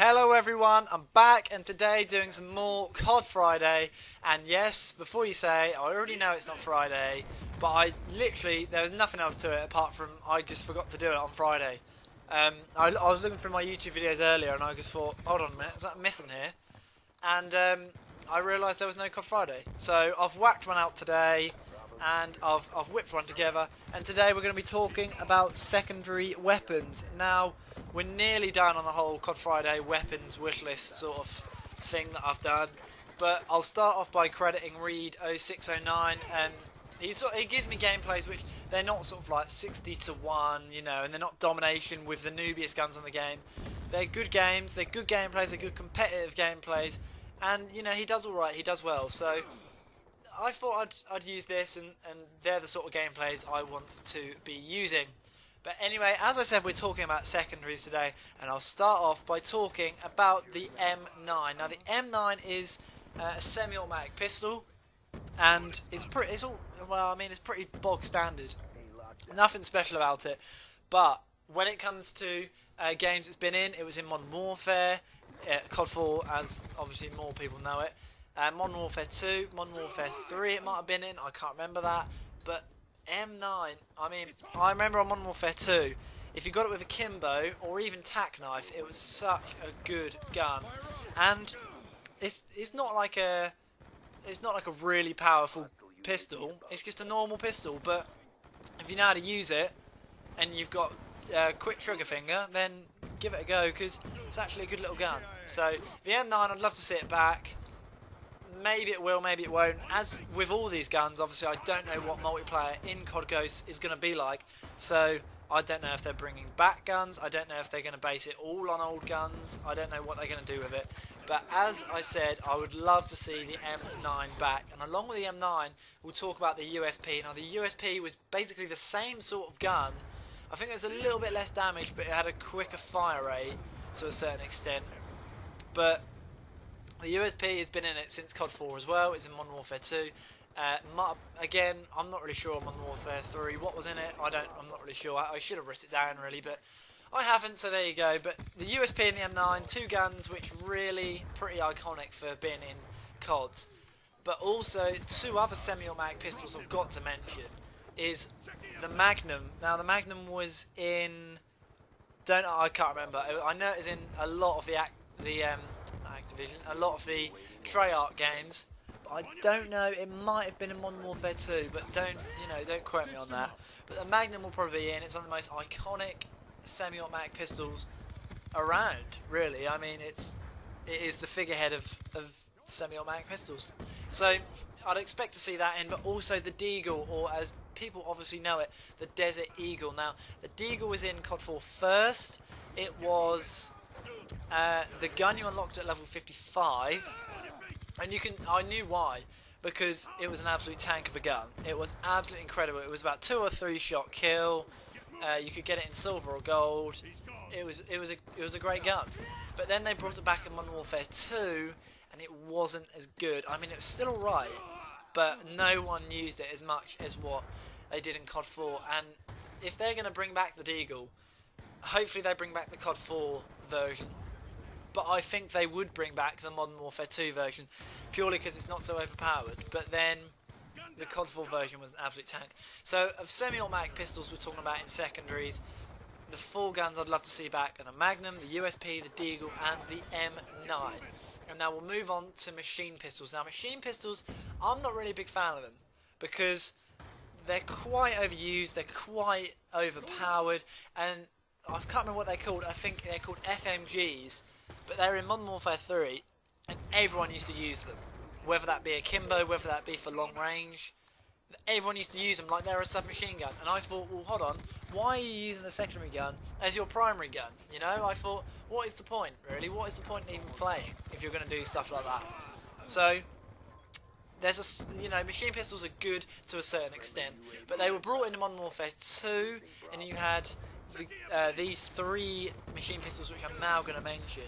Hello everyone, I'm back and today doing some more COD Friday. And yes, before you say, I already know it's not Friday, but there was nothing else to it apart from I just forgot to do it on Friday. I was looking through my YouTube videos earlier and I just thought, hold on a minute, is that missing here? And I realised there was no COD Friday. So I've whacked one out today and I've whipped one together, and today we're going to be talking about secondary weapons. Now, we're nearly done on the whole COD Friday weapons wishlist sort of thing that I've done, but I'll start off by crediting Reed0609, and he gives me gameplays which they're not sort of like 60 to 1, you know, and they're not domination with the noobiest guns on the game. They're good games, they're good gameplays, they're good competitive gameplays, and you know, he does alright, he does well. So I thought I'd use this, and they're the sort of gameplays I want to be using. But anyway, as I said, we're talking about secondaries today, and I'll start off by talking about the M9. Now, the M9 is a semi-automatic pistol, and it's pretty bog standard. Nothing special about it. But when it comes to games it's been in, it was in Modern Warfare, COD 4, as obviously more people know it. Modern Warfare 2, Modern Warfare 3 it might have been in, I can't remember that, but M9, I mean, I remember on Modern Warfare 2, if you got it with a Kimbo or even tack knife, it was such a good gun. And it's not like a really powerful pistol, it's just a normal pistol, but if you know how to use it and you've got a quick trigger finger, then give it a go, because it's actually a good little gun. So the M9, I'd love to see it back. Maybe it will, maybe it won't. As with all these guns, obviously I don't know what multiplayer in COD Ghosts is going to be like, so I don't know if they're bringing back guns, I don't know if they're going to base it all on old guns, I don't know what they're going to do with it. But as I said, I would love to see the M9 back, and along with the M9 we'll talk about the USP. Now, the USP was basically the same sort of gun. I think it was a little bit less damage, but it had a quicker fire rate to a certain extent. But the USP has been in it since COD 4 as well. It's in Modern Warfare 2. Again, I'm not really sure on Modern Warfare 3 what was in it. I'm not really sure. I should have written it down really, but I haven't, so there you go. But the USP and the M9, two guns which really pretty iconic for being in CODs. But also two other semi-automatic pistols I've got to mention is the Magnum. Now, the Magnum was in, I can't remember. I know it was in a lot of the Activision, a lot of the Treyarch games, but I don't know, it might have been in Modern Warfare 2, but don't quote me on that. But the Magnum will probably be in. It's one of the most iconic semi-automatic pistols around, really. I mean, it is the figurehead of semi-automatic pistols. So I'd expect to see that in, but also the Deagle, or as people obviously know it, the Desert Eagle. Now, the Deagle was in COD 4 first. It was the gun you unlocked at level 55, and I knew why, because it was an absolute tank of a gun. It was absolutely incredible. It was about 2 or 3 shot kill. You could get it in silver or gold. It was a great gun. But then they brought it back in Modern Warfare 2, and it wasn't as good. I mean, it was still alright, but no one used it as much as what they did in COD 4. And if they're going to bring back the Deagle, hopefully they bring back the COD 4 version. But I think they would bring back the Modern Warfare 2 version, purely because it's not so overpowered. But then the COD 4 version was an absolute tank. So of semi-automatic pistols we're talking about in secondaries, the 4 guns I'd love to see back are the Magnum, the USP, the Deagle, and the M9. And now we'll move on to machine pistols. Now, machine pistols, I'm not really a big fan of them, because they're quite overused, they're quite overpowered, and I can't remember what they're called. I think they're called FMGs, but they're in Modern Warfare 3, and everyone used to use them. Whether that be a Kimbo, whether that be for long range, everyone used to use them like they're a submachine gun. And I thought, well, hold on, why are you using a secondary gun as your primary gun? You know, I thought, what is the point, really? What is the point in even playing if you're going to do stuff like that? So there's machine pistols are good to a certain extent, but they were brought into Modern Warfare 2, and you had these 3 machine pistols which I'm now going to mention,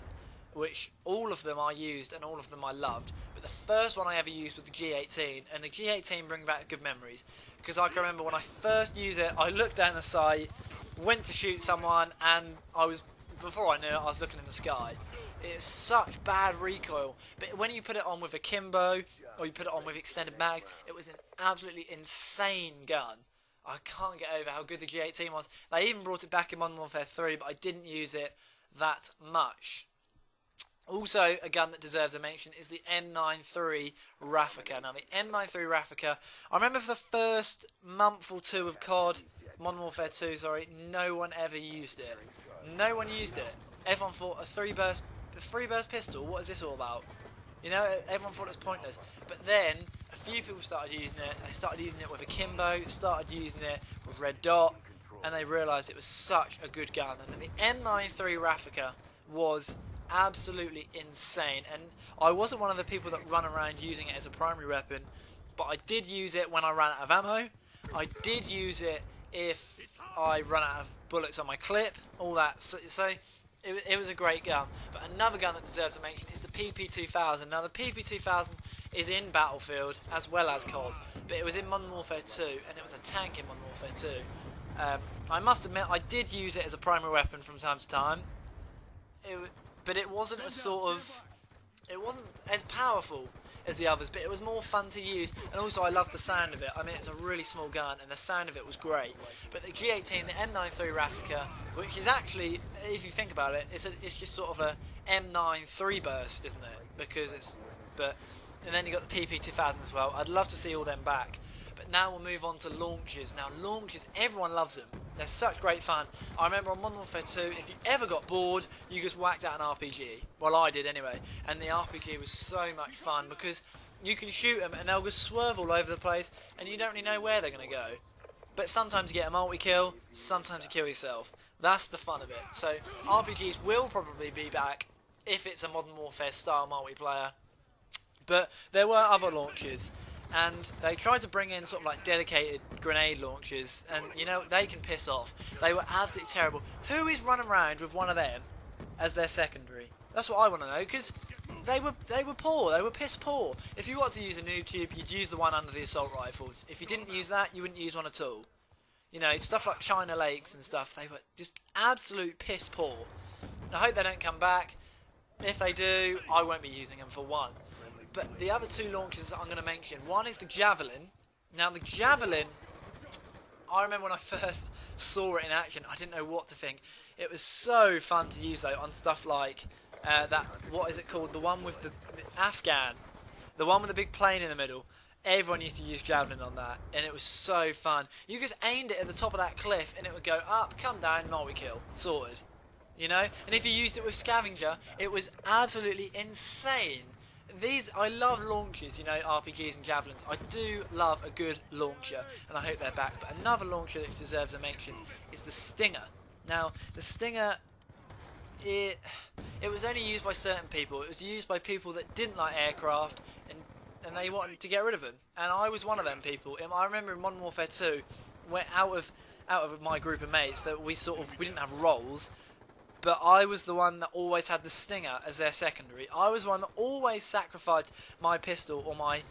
which all of them I used and all of them I loved. But the first one I ever used was the G18, and the G18 bring back good memories, because I can remember when I first used it, I looked down the sight, went to shoot someone, and I was before I knew it, I was looking in the sky. It's such bad recoil, but when you put it on with akimbo or you put it on with extended mags, it was an absolutely insane gun. I can't get over how good the G18 was. They even brought it back in Modern Warfare 3, but I didn't use it that much. Also, a gun that deserves a mention is the M93 Raffica. Now, the M93 Raffica, I remember for the first month or two of COD, Modern Warfare 2, sorry, no one ever used it. No one used it. Everyone thought a three burst pistol, what is this all about? You know, everyone thought it was pointless. But then, a few people started using it. They started using it with akimbo, started using it with red dot, and they realised it was such a good gun. And the M93 Raffica was absolutely insane. And I wasn't one of the people that run around using it as a primary weapon, but I did use it when I ran out of ammo. I did use it if I run out of bullets on my clip, all that. So it was a great gun. But another gun that deserves a mention is the PP2000. Now the PP2000 is in Battlefield as well as COD, but it was in Modern Warfare 2, and it was a tank in Modern Warfare 2. I must admit I did use it as a primary weapon from time to time, but it wasn't it wasn't as powerful as the others, but it was more fun to use, and also I loved the sound of it. I mean, it's a really small gun and the sound of it was great. But the G18, the M93 Raffica, which is actually, if you think about it, it's just sort of a M9 3-burst, isn't it? Because and then you got the PP2000 as well. I'd love to see all them back. But now we'll move on to launchers. Now launchers, everyone loves them. They're such great fun. I remember on Modern Warfare 2, if you ever got bored, you just whacked out an RPG. Well, I did anyway. And the RPG was so much fun because you can shoot them and they'll just swerve all over the place and you don't really know where they're going to go. But sometimes you get a multi-kill, sometimes you kill yourself. That's the fun of it. So RPGs will probably be back if it's a Modern Warfare style multiplayer. But there were other launchers. And they tried to bring in sort of like dedicated grenade launchers, and you know, they can piss off. They were absolutely terrible. Who is running around with one of them as their secondary? That's what I want to know, because they were poor. They were piss poor. If you wanted to use a noob tube, you'd use the one under the assault rifles. If you didn't use that, you wouldn't use one at all. You know, stuff like China Lakes and stuff, they were just absolute piss poor. I hope they don't come back. If they do, I won't be using them for one. But the other two launchers that I'm going to mention, one is the Javelin. Now the Javelin, I remember when I first saw it in action, I didn't know what to think. It was so fun to use though on stuff like that, what is it called, the one with the Afghan, the one with the big plane in the middle. Everyone used to use Javelin on that, and it was so fun. You just aimed it at the top of that cliff and it would go up, come down, multi-kill, sorted. You know, and if you used it with Scavenger, it was absolutely insane. I love launchers, you know, RPGs and Javelins. I do love a good launcher, and I hope they're back. But another launcher that deserves a mention is the Stinger. Now, the Stinger, it was only used by certain people. It was used by people that didn't like aircraft, and they wanted to get rid of them. And I was one of them people. I remember in Modern Warfare 2, went out of my group of mates that we didn't have roles. But I was the one that always had the Stinger as their secondary. I was the one that always sacrificed my pistol or my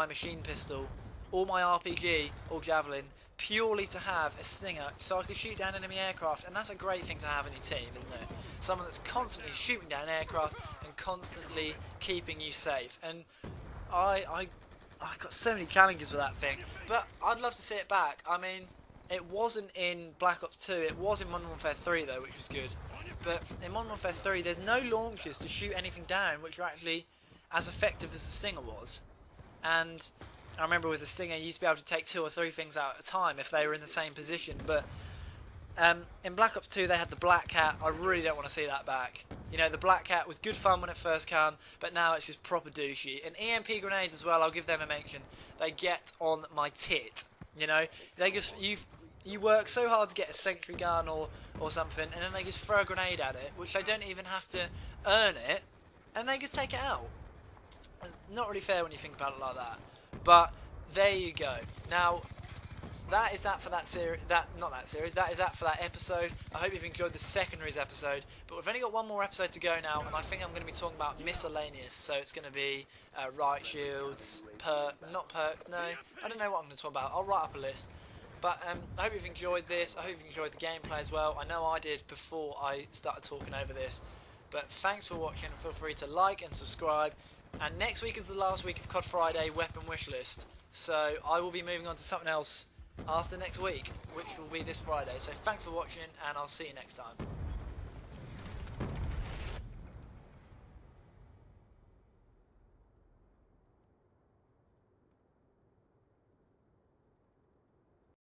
machine pistol or my RPG or Javelin purely to have a Stinger so I could shoot down enemy aircraft. And that's a great thing to have in your team, isn't it? Someone that's constantly shooting down aircraft and constantly keeping you safe. And I got so many challenges with that thing. But I'd love to see it back. I mean, it wasn't in Black Ops 2, it was in Modern Warfare 3 though, which was good. But in Modern Warfare 3 there's no launchers to shoot anything down which are actually as effective as the Stinger was. And I remember with the Stinger you used to be able to take 2 or 3 things out at a time if they were in the same position. But in Black Ops 2 they had the Black Cat. I really don't want to see that back. You know, the Black Cat was good fun when it first came, but now it's just proper douchey. And EMP grenades as well, I'll give them a mention. They get on my tit. You know, they just you work so hard to get a sentry gun or something, and then they just throw a grenade at it, which they don't even have to earn it, and they just take it out. It's not really fair when you think about it like that. But there you go. Now, that is that for that series. That is that for that episode. I hope you've enjoyed the secondaries episode. But we've only got one more episode to go now, and I think I'm going to be talking about miscellaneous. So it's going to be riot shields, not perks. No, I don't know what I'm going to talk about. I'll write up a list. But I hope you've enjoyed this. I hope you've enjoyed the gameplay as well. I know I did before I started talking over this. But thanks for watching. Feel free to like and subscribe. And next week is the last week of COD Friday weapon wishlist. So I will be moving on to something else after next week, which will be this Friday. So thanks for watching, and I'll see you next time.